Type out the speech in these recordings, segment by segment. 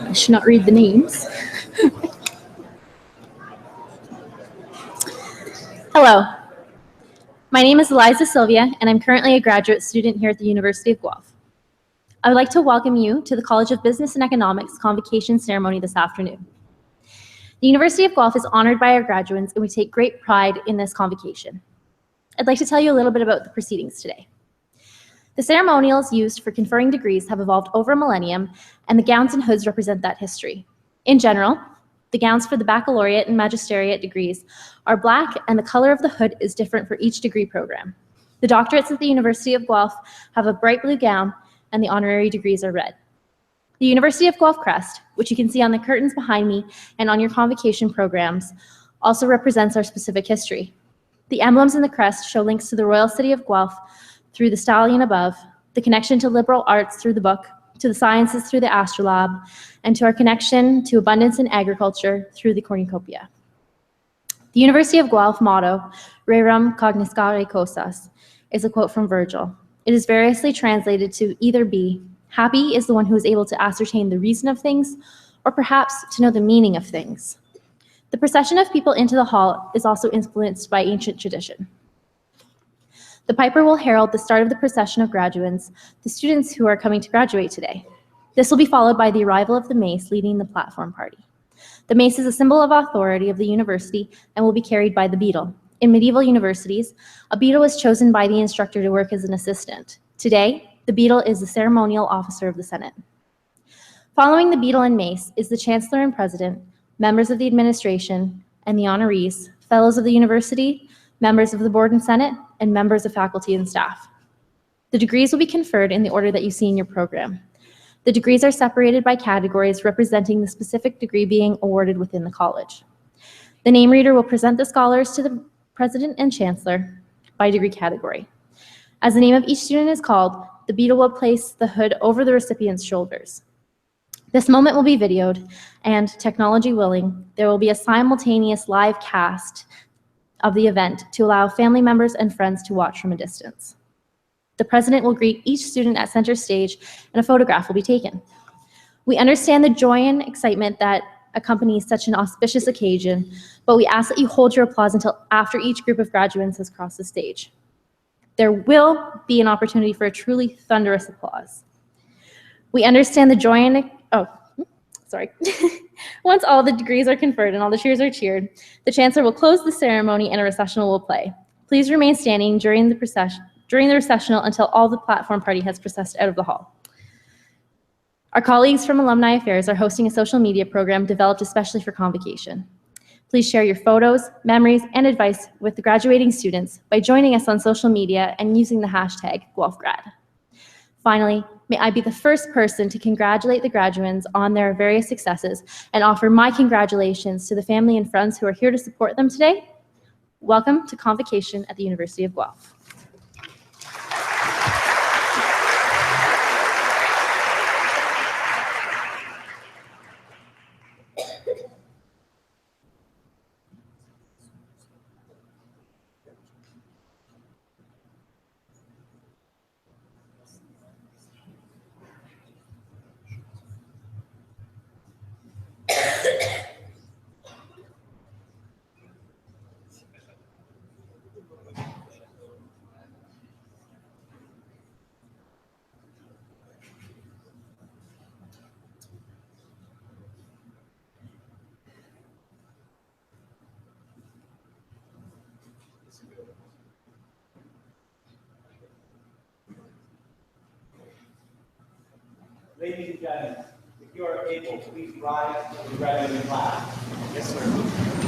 I should not read the names. Hello, my name is Eliza Sylvia, and I'm currently a graduate student here at the University of Guelph. I would like to welcome you to the College of Business and Economics Convocation ceremony this afternoon. The University of Guelph is honored by our graduates, and we take great pride in this convocation. I'd like to tell you a little bit about the proceedings today. The ceremonials used for conferring degrees have evolved over a millennium, and the gowns and hoods represent that history. In general, the gowns for the baccalaureate and magisteriate degrees are black, and the color of the hood is different for each degree program. The doctorates at the University of Guelph have a bright blue gown, and the honorary degrees are red. The University of Guelph crest, which you can see on the curtains behind me and on your convocation programs, also represents our specific history. The emblems in the crest show links to the royal city of Guelph through the stallion above, the connection to liberal arts through the book, to the sciences through the astrolabe, and to our connection to abundance in agriculture through the cornucopia. The University of Guelph motto, Rerum cognoscere cosas, is a quote from Virgil. It is variously translated to either be, happy is the one who is able to ascertain the reason of things, or perhaps to know the meaning of things. The procession of people into the hall is also influenced by ancient tradition. The piper will herald the start of the procession of graduates, the students who are coming to graduate today. This will be followed by the arrival of the mace leading the platform party. The mace is a symbol of authority of the university and will be carried by the beadle. In medieval universities, a beadle was chosen by the instructor to work as an assistant. Today, the beadle is the ceremonial officer of the Senate. Following the beadle and mace is the Chancellor and President, members of the administration, and the honorees, fellows of the university, members of the board and Senate, and members of faculty and staff. The degrees will be conferred in the order that you see in your program. The degrees are separated by categories representing the specific degree being awarded within the college. The name reader will present the scholars to the President and Chancellor by degree category. As the name of each student is called, the beadle will place the hood over the recipient's shoulders. This moment will be videoed, and technology willing, there will be a simultaneous live cast of the event to allow family members and friends to watch from a distance. The president will greet each student at center stage, and a photograph will be taken. We understand the joy and excitement that accompanies such an auspicious occasion, but we ask that you hold your applause until after each group of graduates has crossed the stage. There will be an opportunity for a truly thunderous applause. We understand the joy and, Once all the degrees are conferred and all the cheers are cheered, the Chancellor will close the ceremony and a recessional will play. Please remain standing during the recessional until all the platform party has processed out of the hall. Our colleagues from Alumni Affairs are hosting a social media program developed especially for Convocation. Please share your photos, memories, and advice with the graduating students by joining us on social media and using the hashtag GuelphGrad. Finally, may I be the first person to congratulate the graduates on their various successes and offer my congratulations to the family and friends who are here to support them today. Welcome to Convocation at the University of Guelph. Ladies and gentlemen, if you are able, please rise for the graduating class. Yes, sir.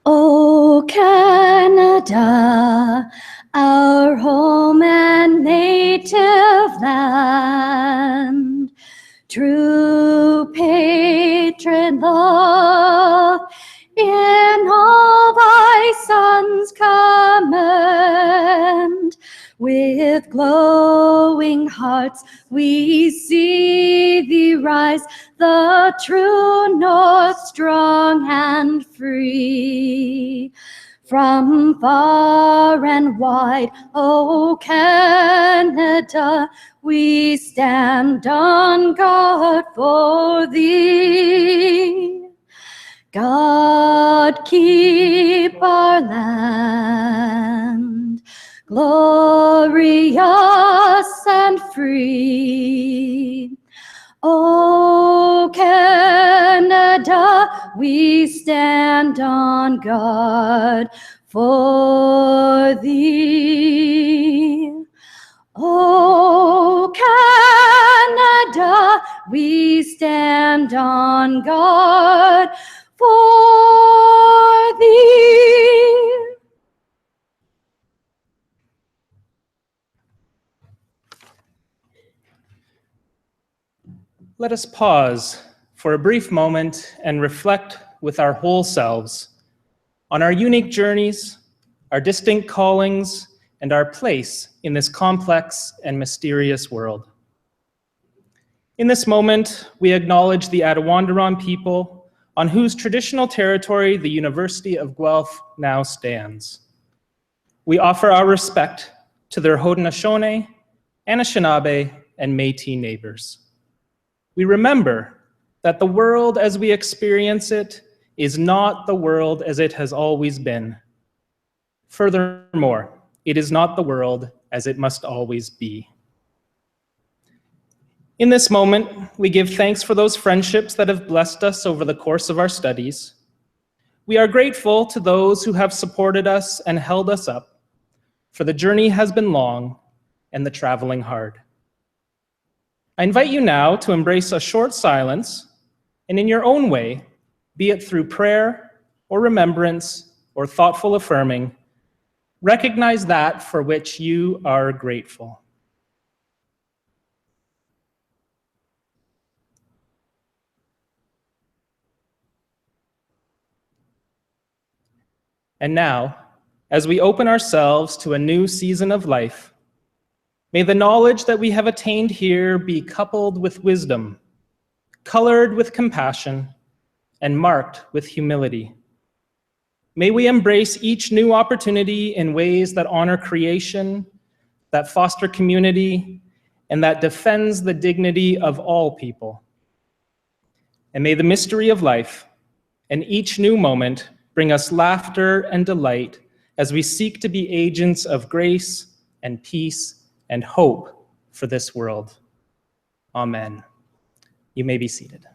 O Canada, our home and native land, true patriot hatred love. In all thy sons commend. With glowing hearts we see thee rise, the true north, strong and free. From far and wide, O Canada, we stand on guard for thee. God keep our land glorious and free. O Canada, we stand on guard for thee. O Canada, we stand on guard for thee. Let us pause for a brief moment and reflect with our whole selves on our unique journeys, our distinct callings, and our place in this complex and mysterious world. In this moment, we acknowledge the Attawandaron people on whose traditional territory the University of Guelph now stands. We offer our respect to their Haudenosaunee, Anishinaabe, and Métis neighbors. We remember that the world as we experience it is not the world as it has always been. Furthermore, it is not the world as it must always be. In this moment, we give thanks for those friendships that have blessed us over the course of our studies. We are grateful to those who have supported us and held us up, for the journey has been long and the traveling hard. I invite you now to embrace a short silence, and in your own way, be it through prayer or remembrance or thoughtful affirming, recognize that for which you are grateful. And now, as we open ourselves to a new season of life, may the knowledge that we have attained here be coupled with wisdom, colored with compassion, and marked with humility. May we embrace each new opportunity in ways that honor creation, that foster community, and that defends the dignity of all people. And may the mystery of life and each new moment bring us laughter and delight as we seek to be agents of grace and peace and hope for this world. Amen. You may be seated.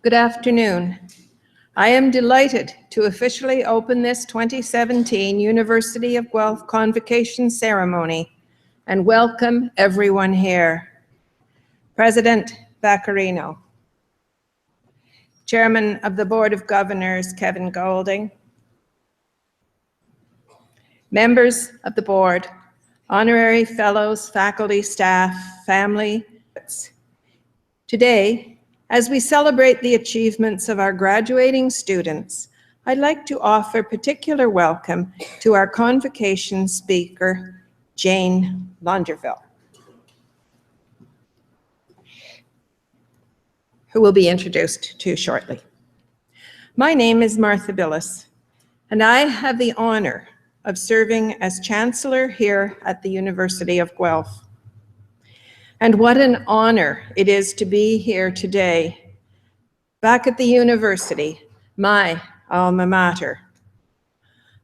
Good afternoon. I am delighted to officially open this 2017 University of Guelph Convocation ceremony and welcome everyone here. President Baccarino, Chairman of the Board of Governors Kevin Golding, members of the board, honorary fellows, faculty, staff, family. Today, as we celebrate the achievements of our graduating students, I'd like to offer particular welcome to our convocation speaker, Jane Longerville, who will be introduced to shortly. My name is Martha Billis, and I have the honor of serving as Chancellor here at the University of Guelph. And what an honor it is to be here today, back at the university, my alma mater.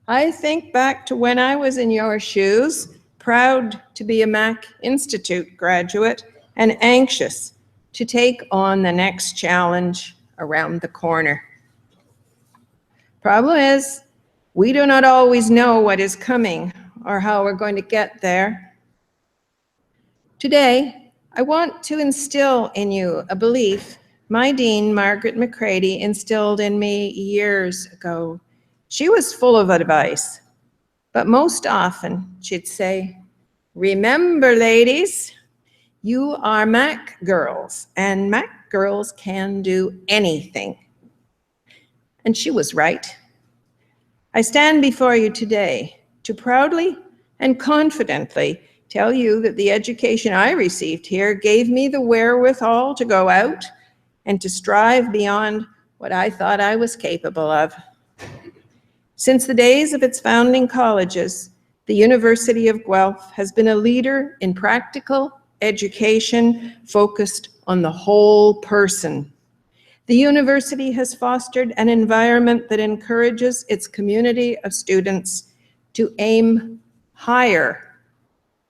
I think back to when I was in your shoes, proud to be a Mac Institute graduate and anxious to take on the next challenge around the corner. Problem is, we do not always know what is coming or how we're going to get there. Today, I want to instill in you a belief my dean, Margaret McCready, instilled in me years ago. She was full of advice, but most often she'd say, "Remember, ladies, you are Mac girls, and Mac girls can do anything." And she was right. I stand before you today to proudly and confidently tell you that the education I received here gave me the wherewithal to go out and to strive beyond what I thought I was capable of. Since the days of its founding colleges, the University of Guelph has been a leader in practical education focused on the whole person. The university has fostered an environment that encourages its community of students to aim higher,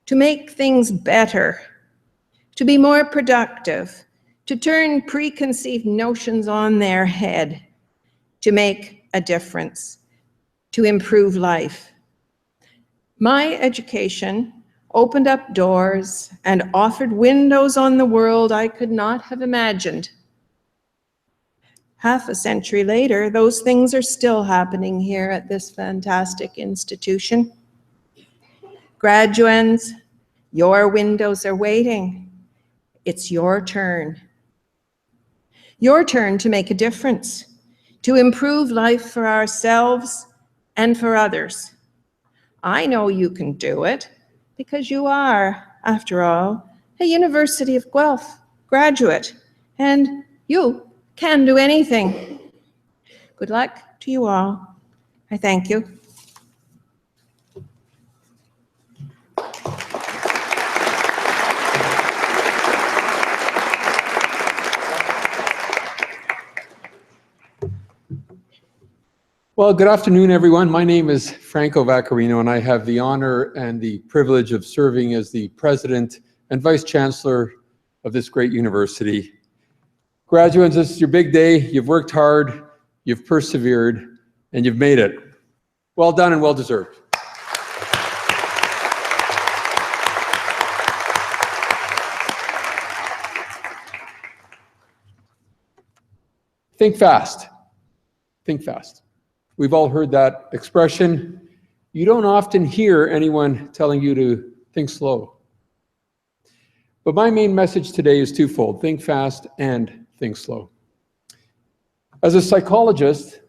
to make things better, to be more productive, to turn preconceived notions on their head, to make a difference, to improve life. My education opened up doors and offered windows on the world I could not have imagined. Half a century later, those things are still happening here at this fantastic institution. Graduands, your windows are waiting. It's your turn. Your turn to make a difference, to improve life for ourselves and for others. I know you can do it because you are, after all, a University of Guelph graduate, and you can do anything. Good luck to you all. I thank you. Well, good afternoon, everyone. My name is Franco Vaccarino, and I have the honor and the privilege of serving as the President and Vice Chancellor of this great university. Graduates, this is your big day. You've worked hard, you've persevered, and you've made it. Well done and well deserved. Think fast. Think fast. We've all heard that expression. You don't often hear anyone telling you to think slow. But my main message today is twofold: think fast and think slow. As a psychologist,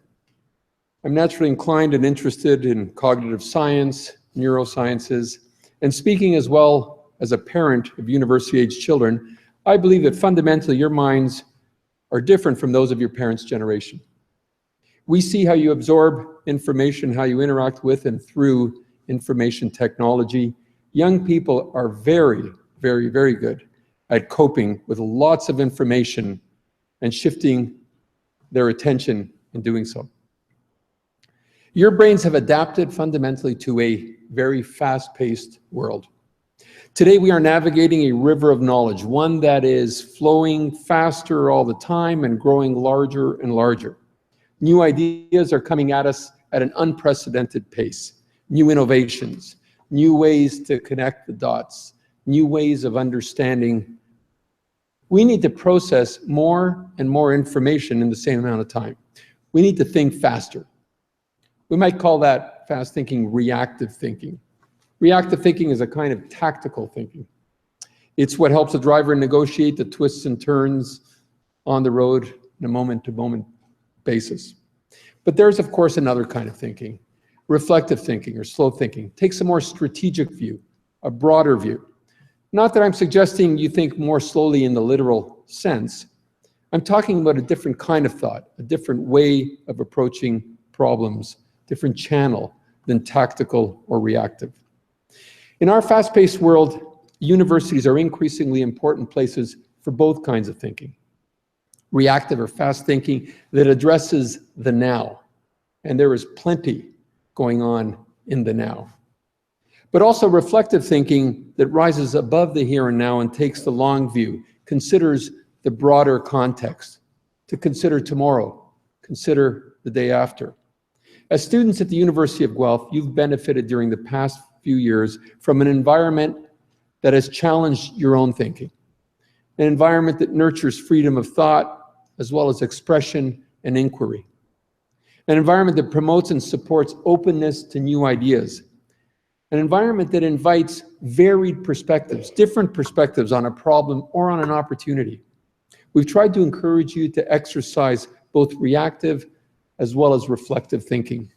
I'm naturally inclined and interested in cognitive science, neurosciences, and speaking as well as a parent of university-age children, I believe that fundamentally your minds are different from those of your parents' generation. We see how you absorb information, how you interact with and through information technology. Young people are very, very, very good at coping with lots of information and shifting their attention in doing so. Your brains have adapted fundamentally to a very fast-paced world. Today we are navigating a river of knowledge, one that is flowing faster all the time and growing larger and larger. New ideas are coming at us at an unprecedented pace. New innovations, new ways to connect the dots, new ways of understanding. We need to process more and more information in the same amount of time. We need to think faster. We might call that fast thinking reactive thinking. Reactive thinking is a kind of tactical thinking. It's what helps a driver negotiate the twists and turns on the road in a moment-to-moment basis. But there's, of course, another kind of thinking, reflective thinking or slow thinking. Takes a more strategic view, a broader view. Not that I'm suggesting you think more slowly in the literal sense. I'm talking about a different kind of thought, a different way of approaching problems, different channel than tactical or reactive. In our fast-paced world, universities are increasingly important places for both kinds of thinking. Reactive or fast thinking that addresses the now, and there is plenty going on in the now. But also reflective thinking that rises above the here and now and takes the long view, considers the broader context, to consider tomorrow, consider the day after. As students at the University of Guelph, you've benefited during the past few years from an environment that has challenged your own thinking. an environment that nurtures freedom of thought, as well as expression and inquiry. An environment that promotes and supports openness to new ideas. An environment that invites varied perspectives, different perspectives on a problem or on an opportunity. We've tried to encourage you to exercise both reactive as well as reflective thinking.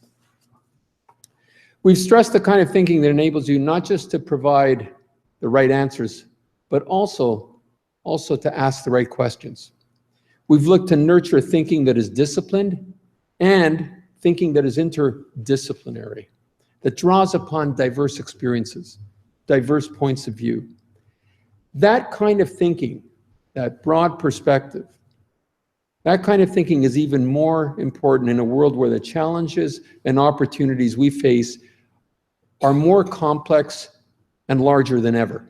We've stressed the kind of thinking that enables you not just to provide the right answers, but also to ask the right questions. We've looked to nurture thinking that is disciplined and thinking that is interdisciplinary, that draws upon diverse experiences, diverse points of view. That kind of thinking, that broad perspective, that kind of thinking is even more important in a world where the challenges and opportunities we face are more complex and larger than ever.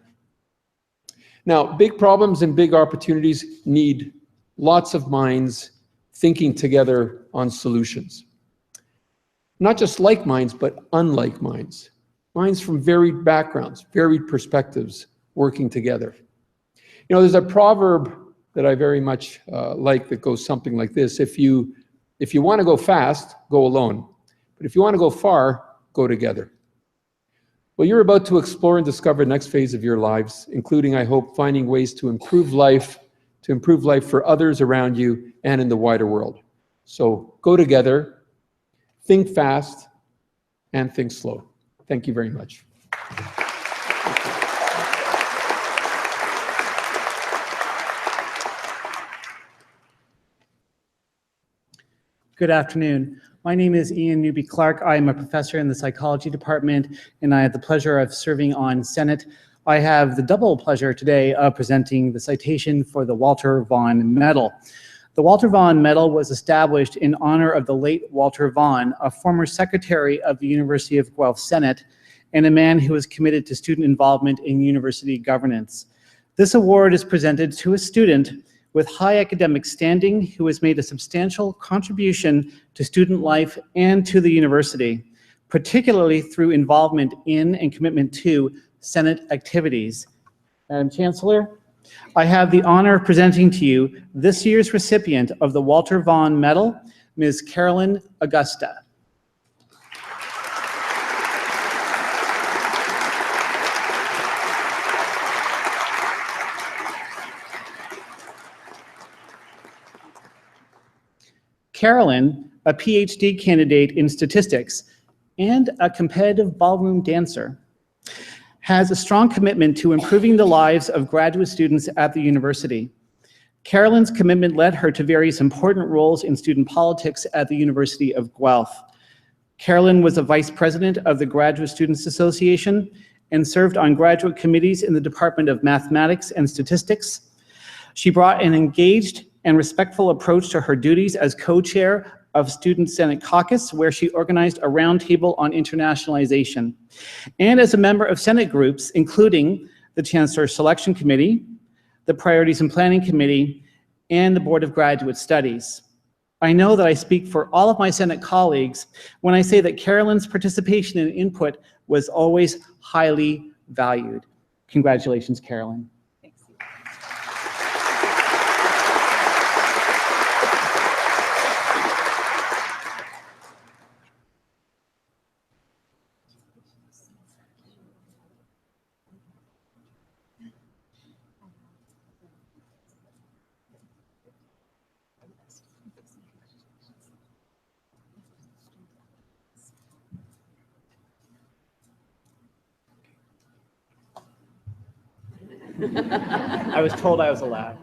Now, big problems and big opportunities need lots of minds thinking together on solutions. Not just like minds, but unlike minds. Minds from varied backgrounds, varied perspectives working together. You know, there's a proverb that I very much like that goes something like this. If you want to go fast, go alone. But if you want to go far, go together. Well, you're about to explore and discover the next phase of your lives, including, I hope, finding ways to improve life for others around you and in the wider world. So go together, think fast, and think slow. Thank you very much. Good afternoon. My name is Ian Newby-Clark. I am a professor in the psychology department, and I have the pleasure of serving on Senate. I have the double pleasure today of presenting the citation for the Walter Vaughan Medal. The Walter Vaughan Medal was established in honor of the late Walter Vaughan, a former secretary of the University of Guelph Senate, and a man who was committed to student involvement in university governance. This award is presented to a student with high academic standing who has made a substantial contribution to student life and to the university, particularly through involvement in and commitment to Senate activities. Madam Chancellor, I have the honor of presenting to you this year's recipient of the Walter Vaughan Medal, Ms. Carolyn Augusta. Carolyn, a PhD candidate in statistics and a competitive ballroom dancer, has a strong commitment to improving the lives of graduate students at the university. Carolyn's commitment led her to various important roles in student politics at the University of Guelph. Carolyn was a vice president of the Graduate Students Association and served on graduate committees in the Department of Mathematics and Statistics. She brought an engaged and respectful approach to her duties as co-chair of Student Senate Caucus, where she organized a roundtable on internationalization, and as a member of Senate groups, including the Chancellor Selection Committee, the Priorities and Planning Committee, and the Board of Graduate Studies. I know that I speak for all of my Senate colleagues when I say that Carolyn's participation and input was always highly valued. Congratulations, Carolyn. I was told I was allowed.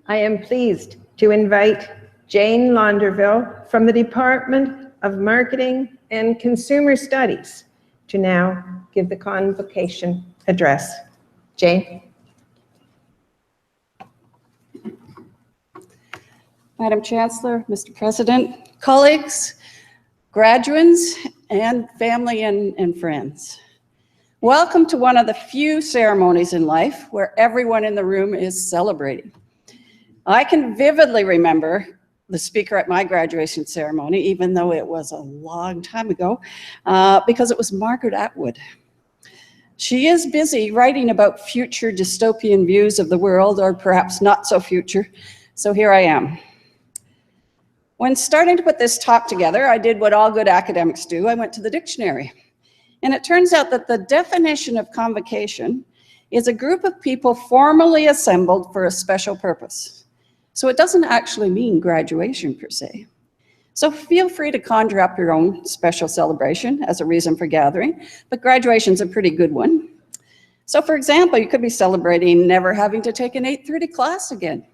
I am pleased to invite Jane Launderville from the Department of Marketing and Consumer Studies to now give the convocation address. Jane. Madam Chancellor, Mr. President, colleagues, graduates, and family and friends. Welcome to one of the few ceremonies in life where everyone in the room is celebrating. I can vividly remember the speaker at my graduation ceremony, even though it was a long time ago, because it was Margaret Atwood. She is busy writing about future dystopian views of the world, or perhaps not so future, so here I am. When starting to put this talk together, I did what all good academics do. I went to the dictionary. And it turns out that the definition of convocation is a group of people formally assembled for a special purpose. So it doesn't actually mean graduation per se. So feel free to conjure up your own special celebration as a reason for gathering, but graduation's a pretty good one. So for example, you could be celebrating never having to take an 8:30 class again.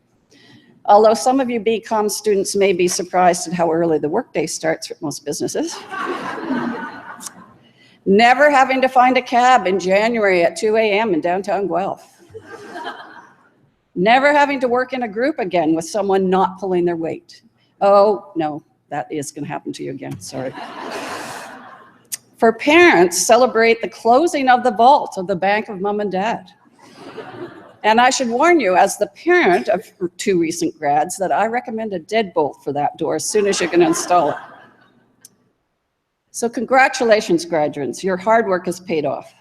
Although some of you BCom students may be surprised at how early the workday starts at most businesses. Never having to find a cab in January at 2 a.m. in downtown Guelph. Never having to work in a group again with someone not pulling their weight. Oh, no, that is going to happen to you again, sorry. For parents, celebrate the closing of the vault of the bank of mom and dad. And I should warn you, as the parent of 2 recent grads, that I recommend a deadbolt for that door as soon as you can install it. So congratulations, graduates. Your hard work has paid off.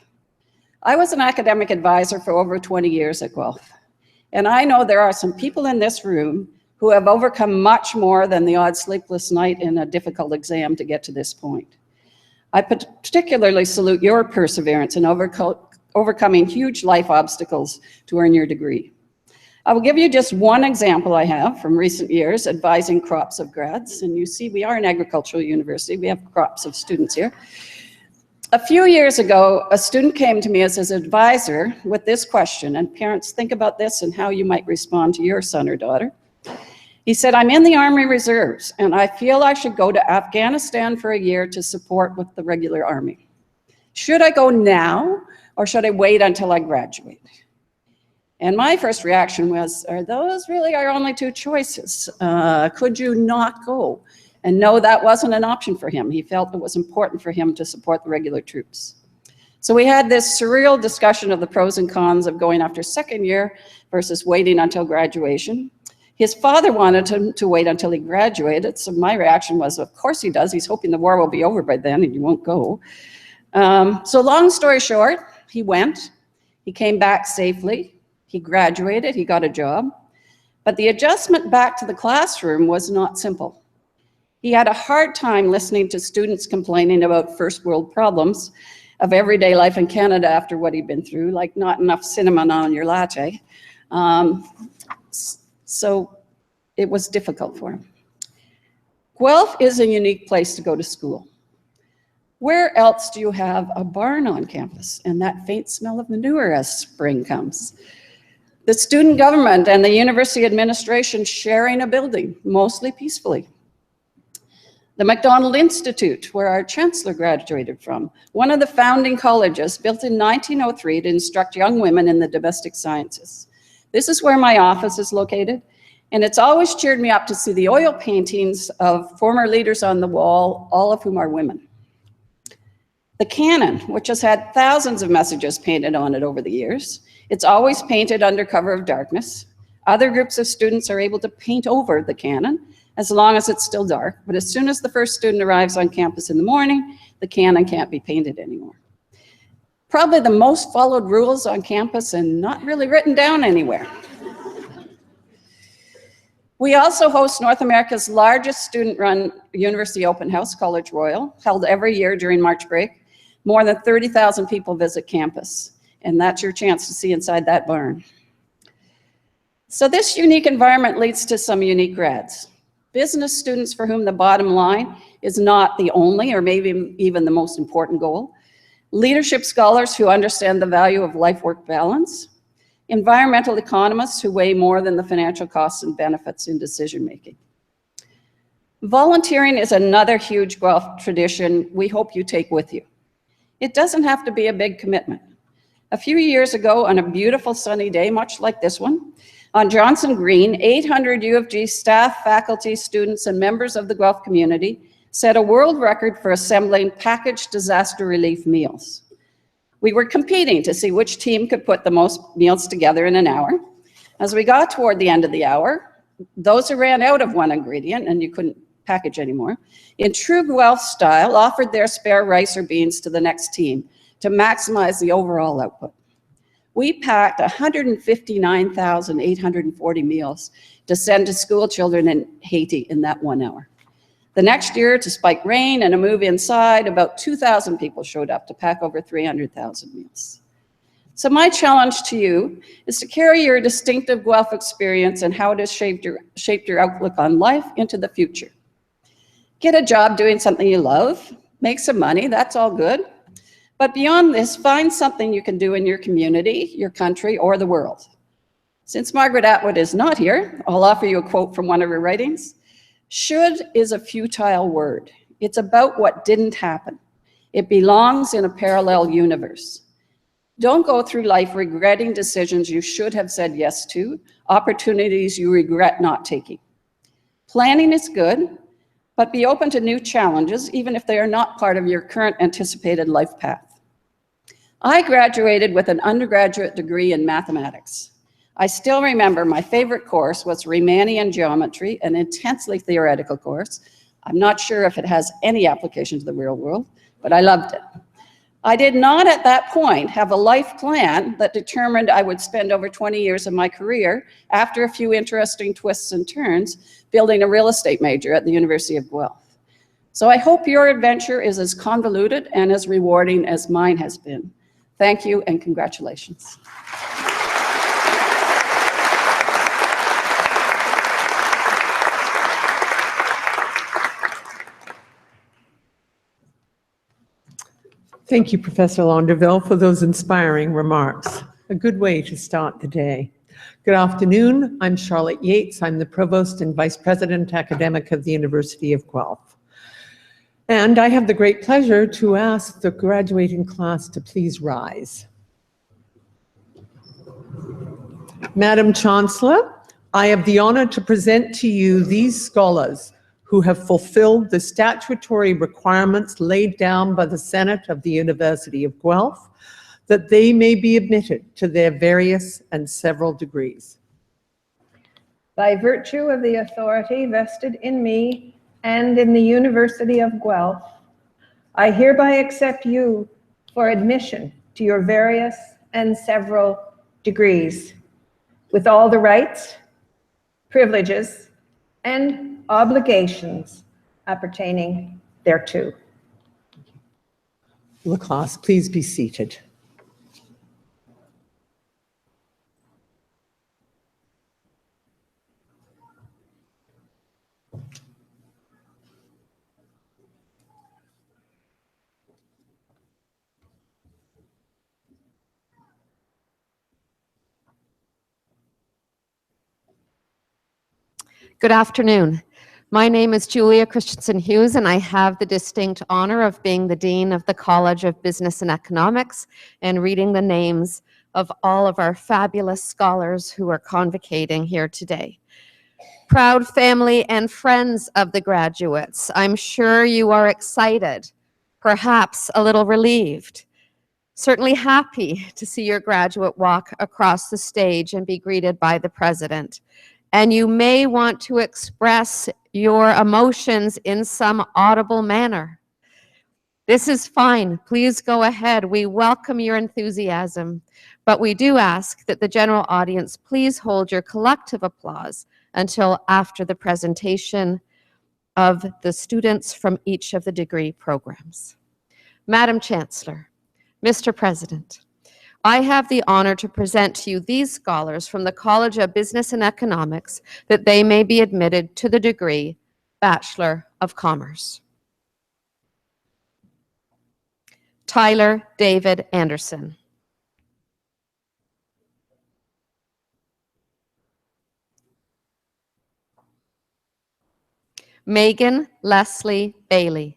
I was an academic advisor for over 20 years at Guelph. And I know there are some people in this room who have overcome much more than the odd sleepless night in a difficult exam to get to this point. I particularly salute your perseverance in overcoming huge life obstacles to earn your degree. I will give you just one example I have from recent years advising crops of grads. And you see, we are an agricultural university. We have crops of students here. A few years ago, a student came to me as his advisor with this question, and parents, think about this and how you might respond to your son or daughter. He said, I'm in the Army Reserves, and I feel I should go to Afghanistan for a year to support with the regular Army. Should I go now, or should I wait until I graduate? And my first reaction was, are those really our only 2 choices? Could you not go? And no, that wasn't an option for him. He felt it was important for him to support the regular troops. So we had this surreal discussion of the pros and cons of going after second year versus waiting until graduation. His father wanted him to wait until he graduated, so my reaction was, of course he does. He's hoping the war will be over by then and you won't go. So long story short, he went. He came back safely. He graduated. He got a job. But the adjustment back to the classroom was not simple. He had a hard time listening to students complaining about first world problems of everyday life in Canada after what he'd been through, like not enough cinnamon on your latte. So it was difficult for him. Guelph is a unique place to go to school. Where else do you have a barn on campus and that faint smell of manure as spring comes? The student government and the university administration sharing a building, mostly peacefully. The MacDonald Institute, where our Chancellor graduated from, one of the founding colleges built in 1903 to instruct young women in the domestic sciences. This is where my office is located, and it's always cheered me up to see the oil paintings of former leaders on the wall, all of whom are women. The Canon, which has had thousands of messages painted on it over the years, it's always painted under cover of darkness. Other groups of students are able to paint over the Canon, as long as it's still dark. But as soon as the first student arrives on campus in the morning, the Canon can't be painted anymore. Probably the most followed rules on campus and not really written down anywhere. We also host North America's largest student-run university open house, College Royal, held every year during March break. More than 30,000 people visit campus, and that's your chance to see inside that barn. So this unique environment leads to some unique grads. Business students for whom the bottom line is not the only or maybe even the most important goal. Leadership scholars who understand the value of life-work balance. Environmental economists who weigh more than the financial costs and benefits in decision-making. Volunteering is another huge Guelph tradition we hope you take with you. It doesn't have to be a big commitment. A few years ago, on a beautiful sunny day, much like this one, on Johnson Green, 800 U of G staff, faculty, students, and members of the Guelph community set a world record for assembling packaged disaster relief meals. We were competing to see which team could put the most meals together in an hour. As we got toward the end of the hour, those who ran out of one ingredient and you couldn't package anymore, in true Guelph style, offered their spare rice or beans to the next team to maximize the overall output. We packed 159,840 meals to send to school children in Haiti in that 1 hour. The next year, to spike rain and a move inside, about 2,000 people showed up to pack over 300,000 meals. So my challenge to you is to carry your distinctive Guelph experience and how it has shaped your outlook on life into the future. Get a job doing something you love, make some money, that's all good. But beyond this, find something you can do in your community, your country, or the world. Since Margaret Atwood is not here, I'll offer you a quote from one of her writings. Should is a futile word. It's about what didn't happen. It belongs in a parallel universe. Don't go through life regretting decisions you should have said yes to, opportunities you regret not taking. Planning is good, but be open to new challenges, even if they are not part of your current anticipated life path. I graduated with an undergraduate degree in mathematics. I still remember my favorite course was Riemannian geometry, an intensely theoretical course. I'm not sure if it has any application to the real world, but I loved it. I did not at that point have a life plan that determined I would spend over 20 years of my career, after a few interesting twists and turns, building a real estate major at the University of Guelph. So I hope your adventure is as convoluted and as rewarding as mine has been. Thank you and congratulations. Thank you, Professor Londerville, for those inspiring remarks. A good way to start the day. Good afternoon. I'm Charlotte Yates. I'm the Provost and Vice President Academic of the University of Guelph. And I have the great pleasure to ask the graduating class to please rise. Madam Chancellor, I have the honor to present to you these scholars who have fulfilled the statutory requirements laid down by the Senate of the University of Guelph, that they may be admitted to their various and several degrees. By virtue of the authority vested in me and in the University of Guelph, I hereby accept you for admission to your various and several degrees, with all the rights, privileges, and obligations appertaining thereto. Will the class please be seated? Good afternoon. My name is Julia Christensen Hughes, and I have the distinct honor of being the Dean of the College of Business and Economics and reading the names of all of our fabulous scholars who are convocating here today. Proud family and friends of the graduates, I'm sure you are excited, perhaps a little relieved, certainly happy to see your graduate walk across the stage and be greeted by the president. And you may want to express your emotions in some audible manner. This is fine. Please go ahead. We welcome your enthusiasm, but we do ask that the general audience please hold your collective applause until after the presentation of the students from each of the degree programs. Madam Chancellor, Mr. President, I have the honor to present to you these scholars from the College of Business and Economics that they may be admitted to the degree Bachelor of Commerce. Tyler David Anderson. Megan Leslie Bailey.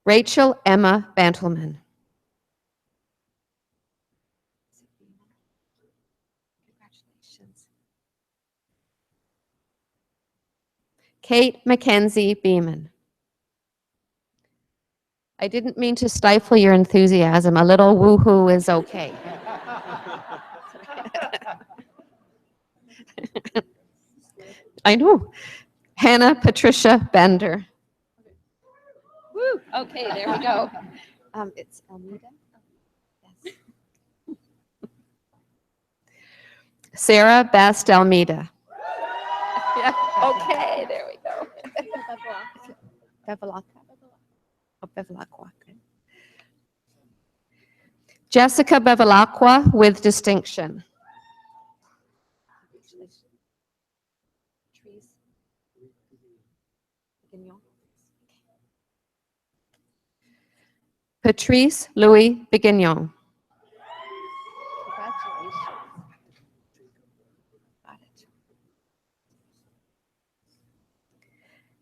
Rachel Emma Bantelman. Congratulations. Kate Mackenzie Beeman. I didn't mean to stifle your enthusiasm. A little woohoo is okay. I know. Hannah Patricia Bender. Woo. Okay, there we go. It's Almeida. Yes. Sarah Best Almeida. Yeah. Okay, there we go. Bevilacqua. Oh, Bevilacqua. Jessica Bevilacqua with distinction. Patrice Louis Biguignon.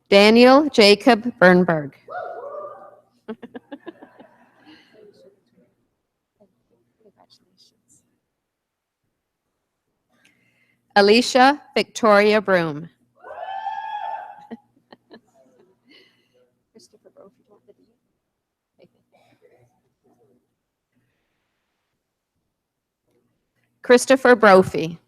Daniel Jacob Bernberg. Alicia Victoria Broom. Christopher Brophy.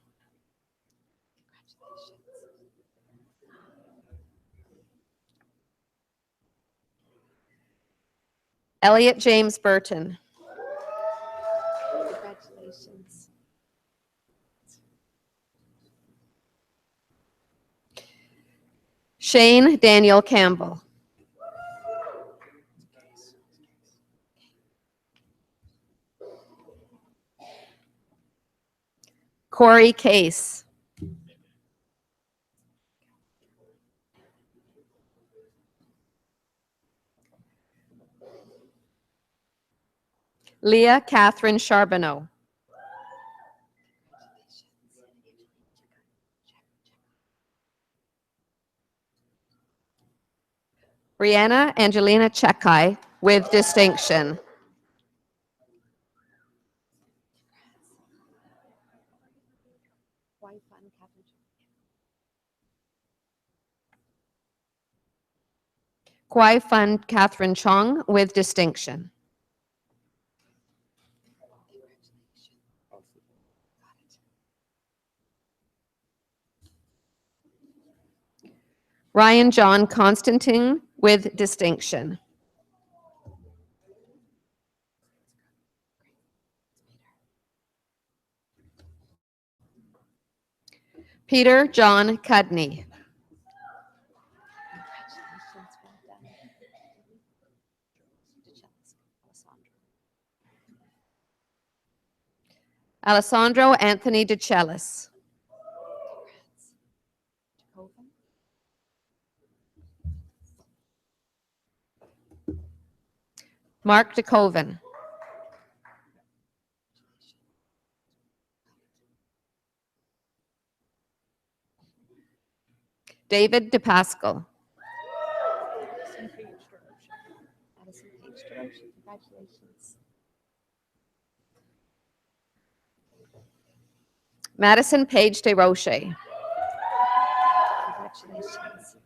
Elliot James Burton. Congratulations. Shane Daniel Campbell. Corey Case. Leah Catherine Charbonneau. Brianna Angelina Chekai with distinction. Kwai Fun Catherine Chong with distinction. Ryan John Constantine with distinction. Peter John Cudney. Alessandro Anthony DeCellis. Mark DeCoven. David DePascal. Madison Page de Roche. Congratulations.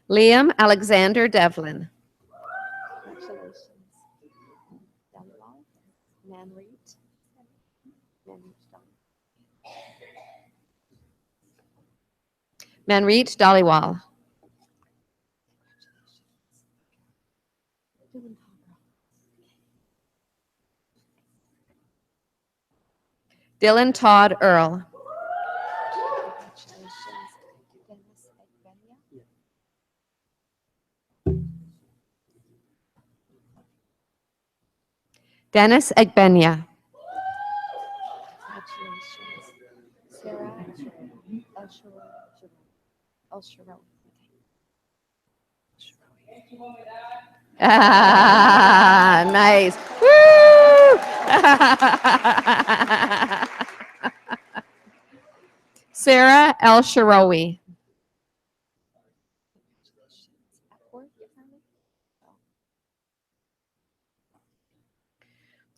Liam Alexander Devlin. Congratulations. Manreet Dhaliwal. Dylan Todd Earl. Dennis Egbenya. Ah, nice. Woo! Sarah El Sharowi.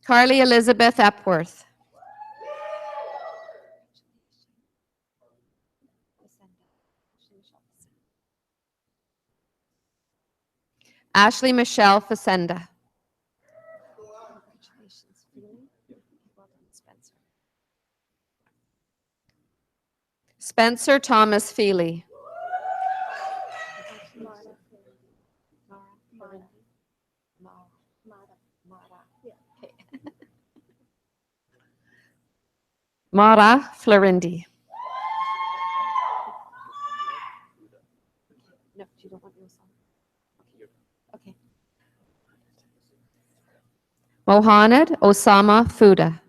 Carly Elizabeth Epworth. Ashley Michelle Facenda. Spencer Thomas Feely. Mara Florindi. No, you don't want your song. Okay. Mohamed Osama Fuda.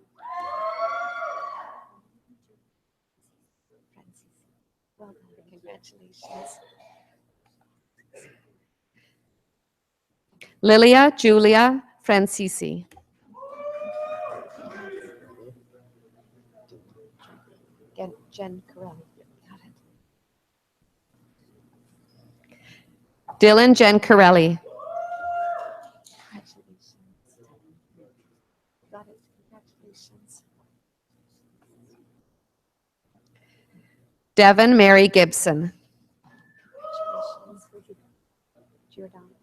Well done. Congratulations. Lilia Julia Francisi. Jen Carell. Got it. Dylan Jen Corelli. Congratulations. Got it. Congratulations. Devin Mary Gibson. Congratulations. Giordano.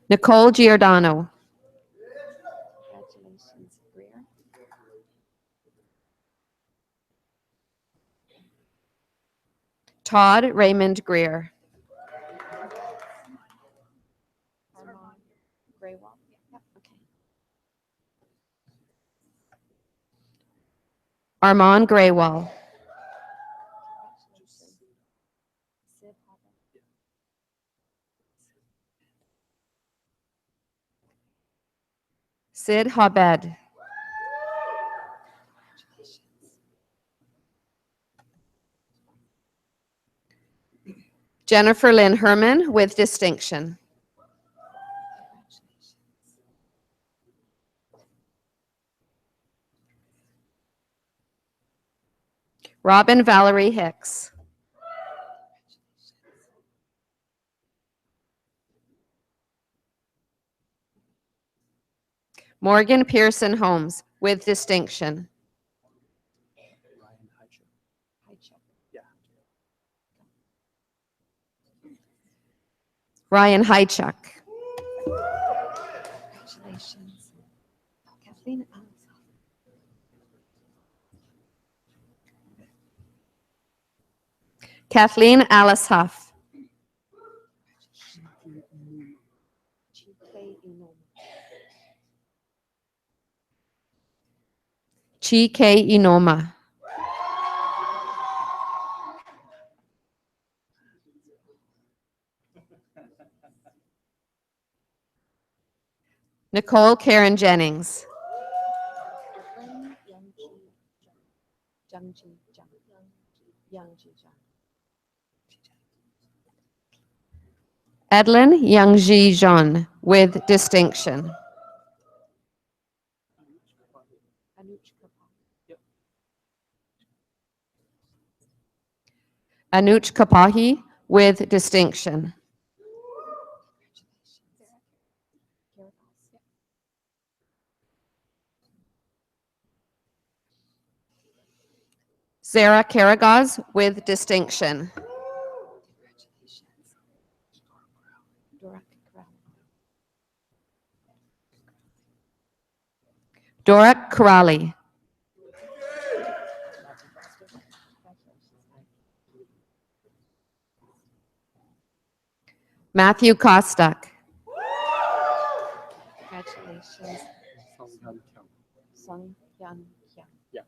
Nicole Giordano. Congratulations, Greer. Todd Raymond Greer. Armand Graywall. Yep, okay. Armand Graywall. Sid Habed. Jennifer Lynn Herman with distinction. Robin Valerie Hicks. Morgan Pearson Holmes with distinction. Ryan Hychuk. Congratulations. Kathleen Alice. Kathleen Alice Huff. Chike Inoma. Nicole Karen Jennings. Edlin Youngji Jean with distinction. Anuj Kapahi with distinction. Sarah Karagaz with distinction. Dora Corrali. Matthew Kostak. Congratulations. Sung Hyun Kyung. Yeah.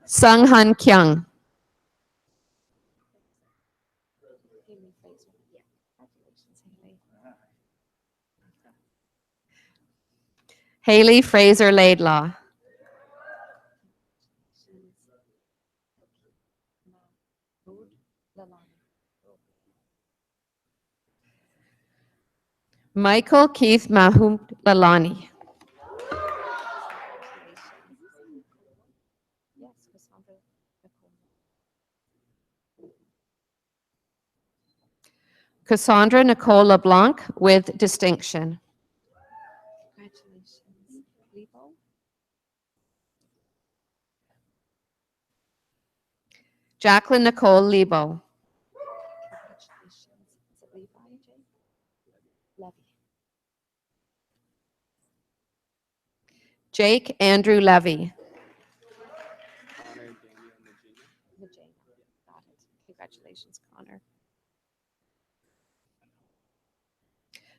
Sung Han Kyung. Haley Fraser Laidlaw. Michael Keith Mahmoud Lalani. Cassandra Nicole LeBlanc with distinction. Congratulations, Lebo. Jacqueline Nicole Lebo. Congratulations. Is it Levi, Jake? Levy. Jake Andrew Levy. Magena. Got it. Congratulations, Connor.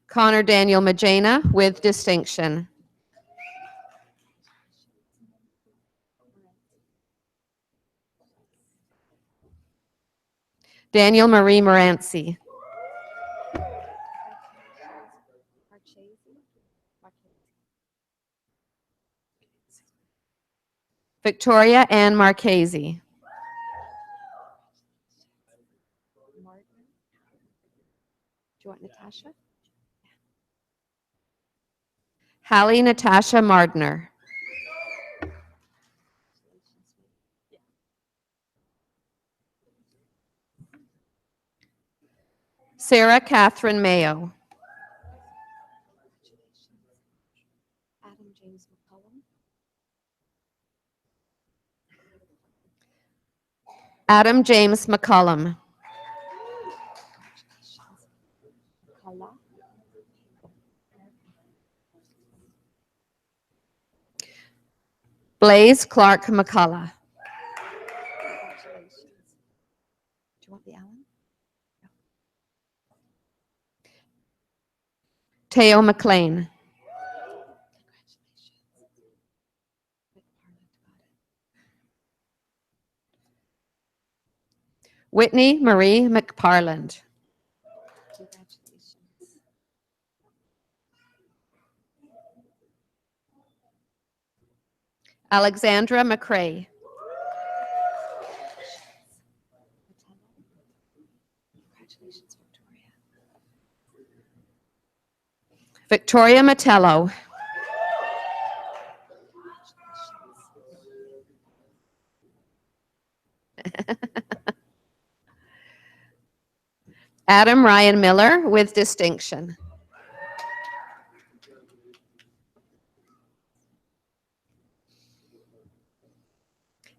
Connor Daniel Magena with distinction. Daniel Marie Moranci. Victoria Ann Marchese. Do you want Natasha? Hallie Natasha Mardner. Sarah Catherine Mayo. Adam James McCullum. Adam James McCullum. Blaze Clark McCullough. Congratulations. Do you want the Allen? No. Teo McLean. Whitney Marie McParland. Congratulations. Alexandra McCrae. Congratulations, Victoria. Victoria Matello. Adam Ryan Miller with distinction.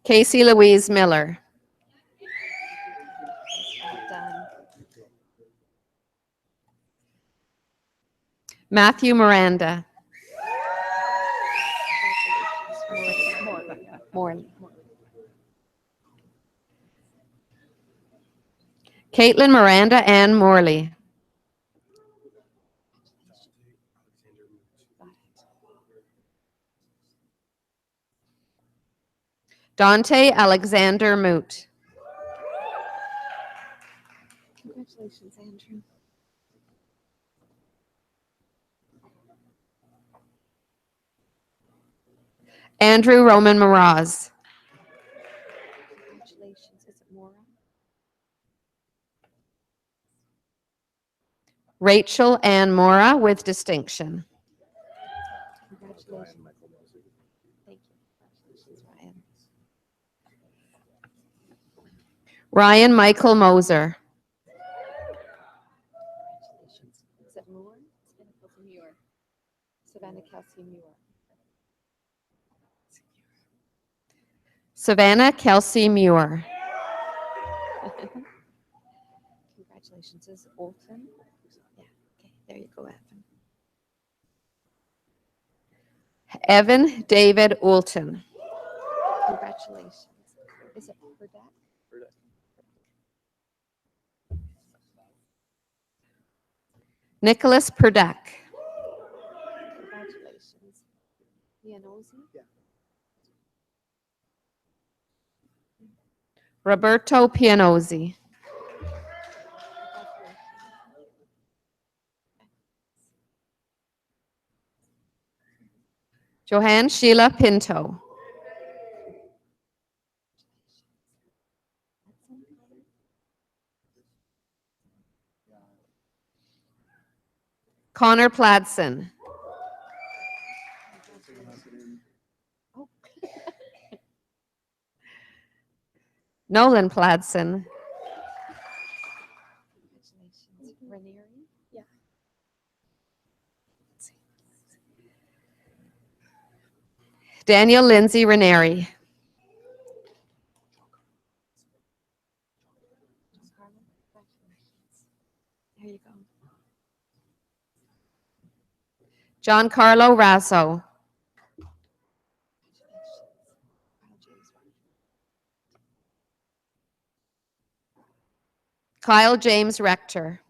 Casey Louise Miller. Matthew Miranda. Morley. Caitlin Miranda Ann Morley. Dante Alexander Moot. Congratulations, Andrew. Andrew Roman Mraz. Congratulations. Is it Mora? Rachel Ann Mora with distinction. Congratulations. Thank you. Congratulations, Ryan. Ryan Michael Moser. Congratulations. Is it Moore? Savannah Kelsey Muir. Savannah Kelsey Muir. Congratulations. Is it Olton? Yeah. Okay. There you go, Evan. Evan David Olton. Congratulations. Is it Burdette? Nicholas Purdek. Congratulations. Pianozzi? Yeah. Roberto Pianozzi. Johanne Sheila Pinto. Connor Pladson. Nolan Pladson. Renee Daniel Lindsay Ranieri. There you go. Giancarlo Rasso. Kyle James Rector.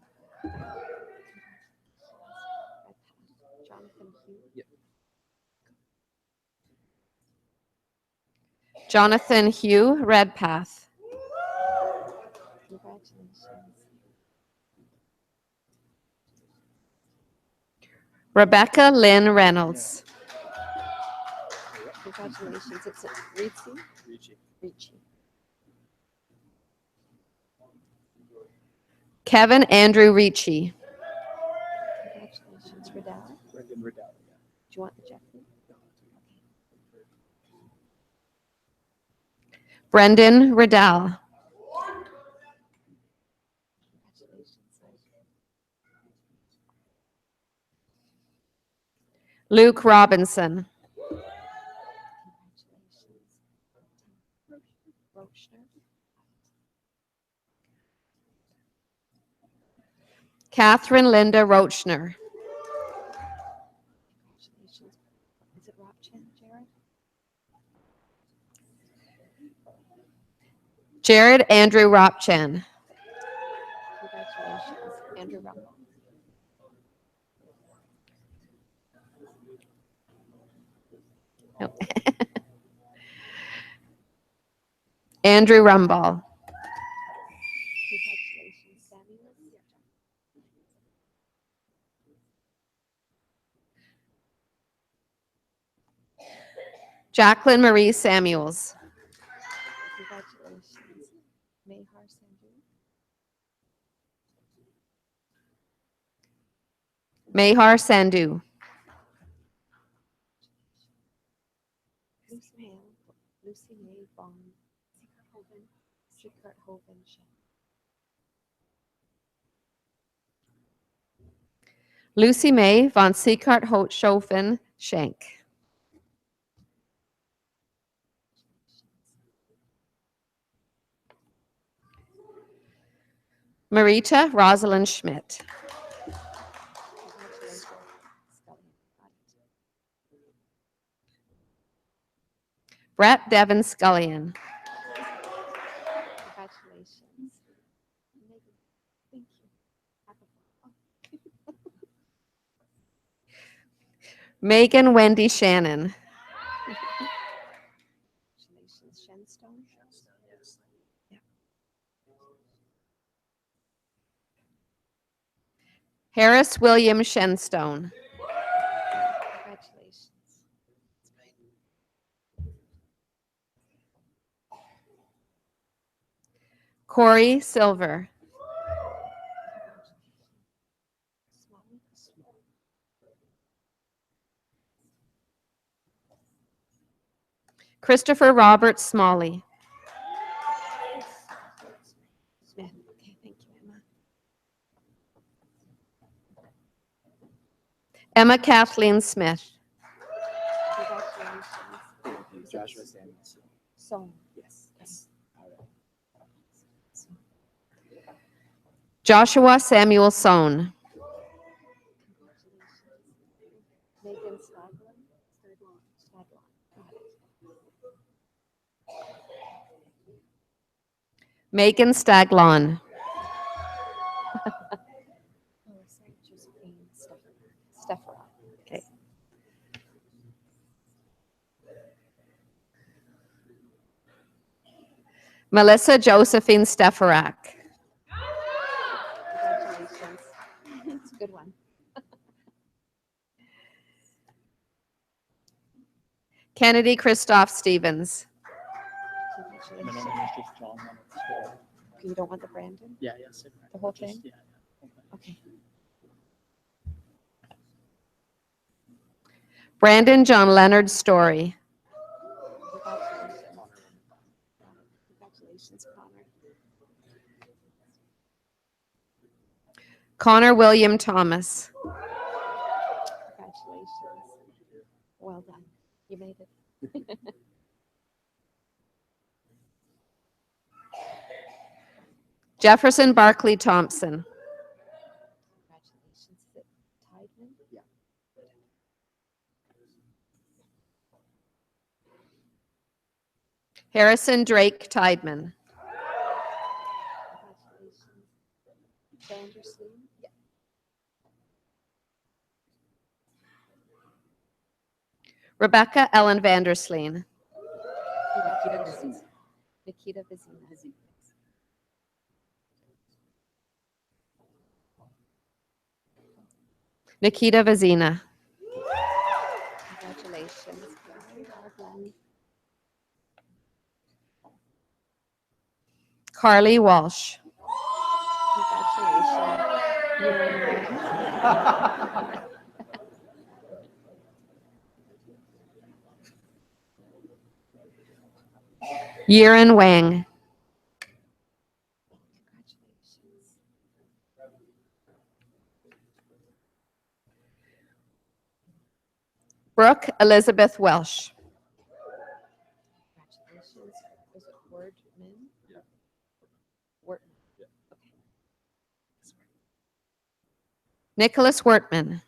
Jonathan Hugh Redpath. Rebecca Lynn Reynolds. Congratulations. It's Ricci. Kevin Andrew Ricci. Congratulations, Riddell. Brendan Riddell. Do you want the Jeffrey? Brendan Riddell. Luke Robinson. Catherine Linda Rochner. Is it Robchen, Jared? Jared Andrew Ropchan. Congratulations, Andrew Rumball. Nope. Andrew Rumball. Congratulations, Samuel. Jacqueline Marie Samuels. Congratulations. Mahar Sandhu. Mahar Sandhu. Lucy May Vaughn. Secret Hoven. Lucy May von Siekert-Schofen Schenk. Marita Rosalind Schmidt. Brett Devin Scullion. Congratulations. Thank you. Megan Wendy Shannon. Congratulations, Shenstone. Yeah. Harris William Shenstone. Congratulations. Corey Silver. Christopher Robert Smalley. Smith. Okay, thank you, Emma. Emma Kathleen Smith. Congratulations. Joshua Samuels. So. Yes. Yes. All right. Joshua Samuel Sohn. Megan Staglin. Megan Staglon. Okay. Melissa Josephine Stefarak. Congratulations. It's a good one. Kennedy Christoph Stevens. Congratulations. You don't want the Brandon? Yeah, yes. The whole thing? Yeah. Okay. Brandon John Leonard Story. Congratulations, Connor. Connor William Thomas. Congratulations. Well done. You made it. Jefferson Barkley Thompson. Harrison Drake Tideman. Rebecca Ellen Vandersleen. Nikita Vizina. Nikita Vizina. Congratulations. Carly Walsh. Yiren Wang. Brooke Elizabeth Welsh. Nicholas Wortman.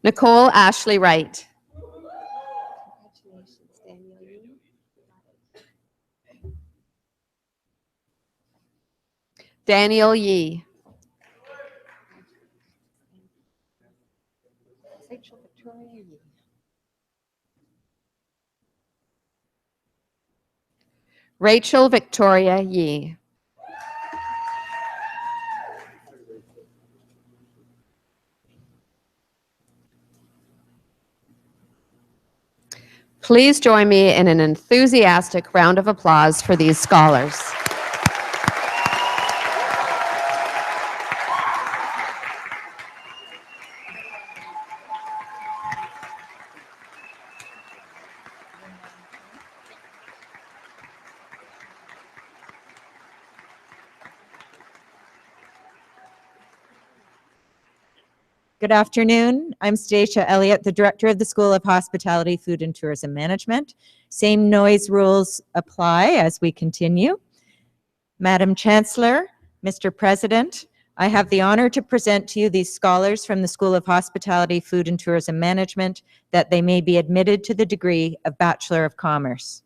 Nicole Ashley Wright. Daniel Yee. Rachel Victoria Yee. Please join me in an enthusiastic round of applause for these scholars. Good afternoon. I'm Stacia Elliott, the Director of the School of Hospitality, Food and Tourism Management. Same noise rules apply as we continue. Madam Chancellor, Mr. President, I have the honor to present to you these scholars from the School of Hospitality, Food and Tourism Management that they may be admitted to the degree of Bachelor of Commerce.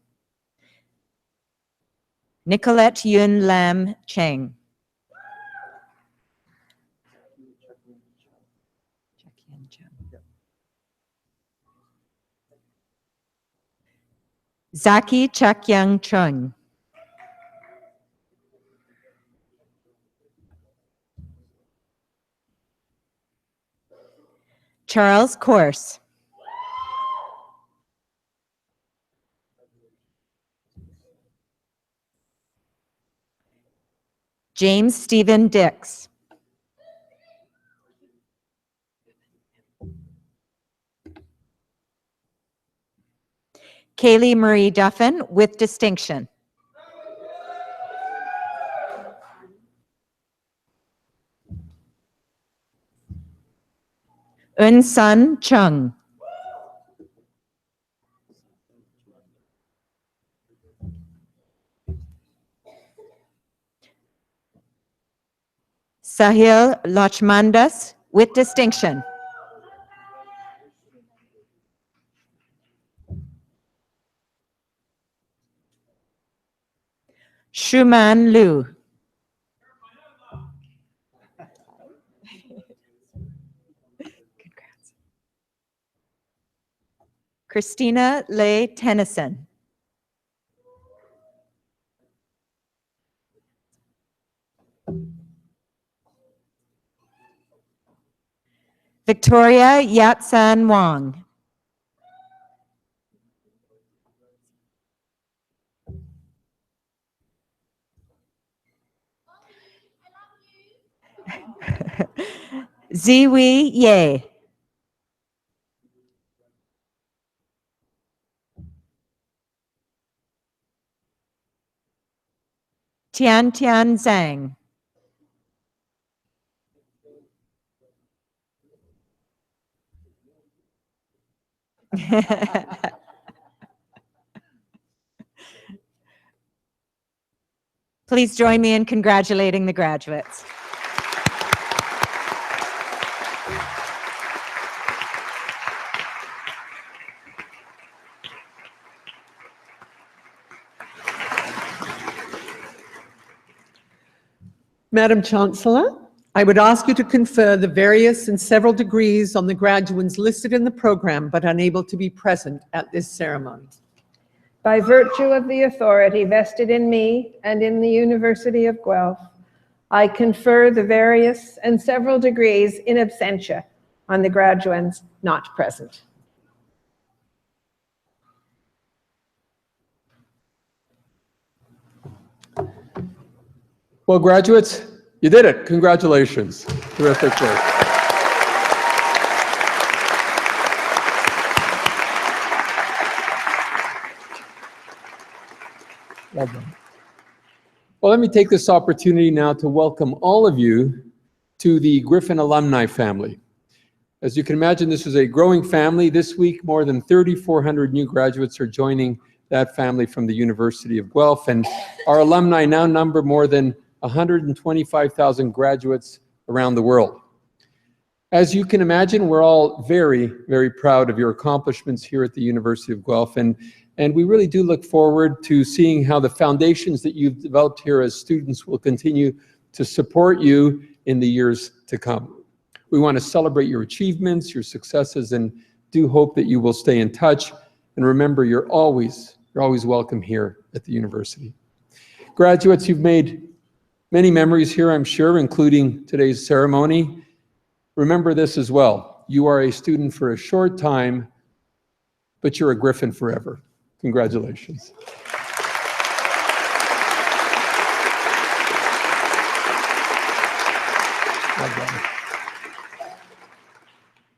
Nicolette Yun Lam Cheng. Zaki Chakyang Chung. Charles Corse. James Stephen Dix. Kaylee Marie Duffin with distinction. Un Sun Chung. Sahil Lachmandas with distinction. Shuman Liu. Christina Leigh Tennyson. Victoria Yatsan Wong. Ziwi Ye. Tian Tian Zhang. Please join me in congratulating the graduates. Madam Chancellor, I would ask you to confer the various and several degrees on the graduates listed in the program but unable to be present at this ceremony. By virtue of the authority vested in me and in the University of Guelph, I confer the various and several degrees in absentia on the graduands not present. Well, graduates, you did it. Congratulations. Terrific work. Well done. Well, let me take this opportunity now to welcome all of you to the Griffin alumni family. As you can imagine, this is a growing family. This week, more than 3,400 new graduates are joining that family from the University of Guelph, and our alumni now number more than 125,000 graduates around the world. As you can imagine, we're all very, very proud of your accomplishments here at the University of Guelph, and we really do look forward to seeing how the foundations that you've developed here as students will continue to support you in the years to come. We want to celebrate your achievements, your successes, and do hope that you will stay in touch. And remember, you're always welcome here at the university. Graduates, you've made many memories here, I'm sure, including today's ceremony. Remember this as well. You are a student for a short time, but you're a Griffin forever. Congratulations. Well done.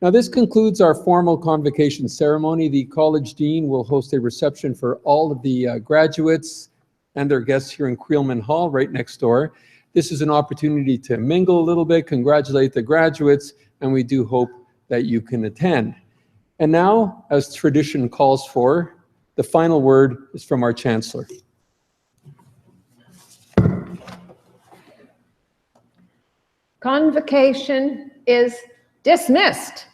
Now, this concludes our formal convocation ceremony. The college dean will host a reception for all of the graduates and their guests here in Creelman Hall, right next door. This is an opportunity to mingle a little bit, congratulate the graduates, and we do hope that you can attend. And now, as tradition calls for, the final word is from our Chancellor. Convocation is dismissed.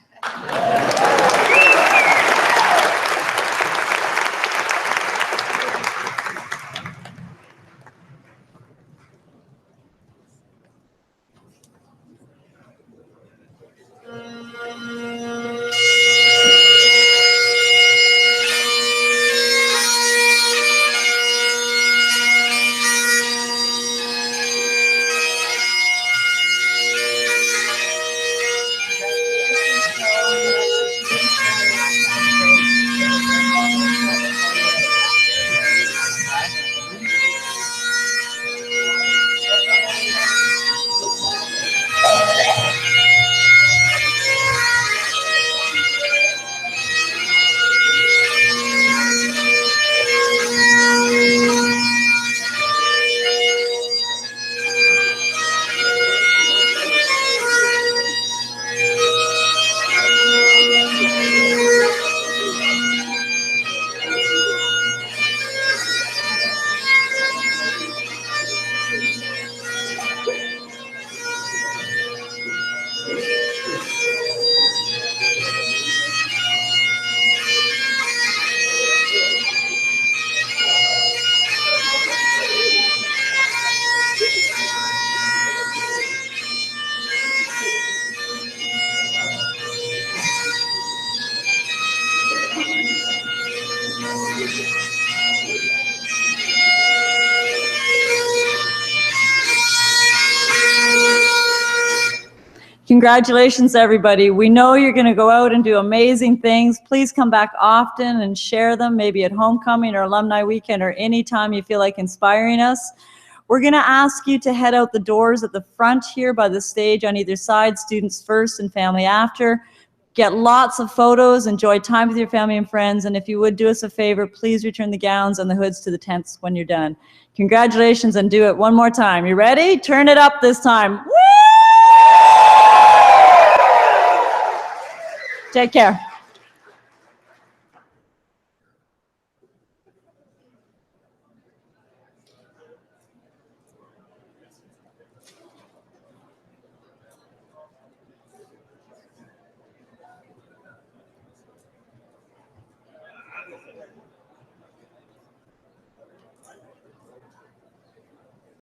Congratulations, everybody. We know you're going to go out and do amazing things. Please come back often and share them, maybe at homecoming or alumni weekend or anytime you feel like inspiring us. We're going to ask you to head out the doors at the front here by the stage on either side, students first and family after. Get lots of photos, enjoy time with your family and friends, and if you would do us a favor, please return the gowns and the hoods to the tents when you're done. Congratulations, and do it one more time. You ready? Turn it up this time. Woo! Take care.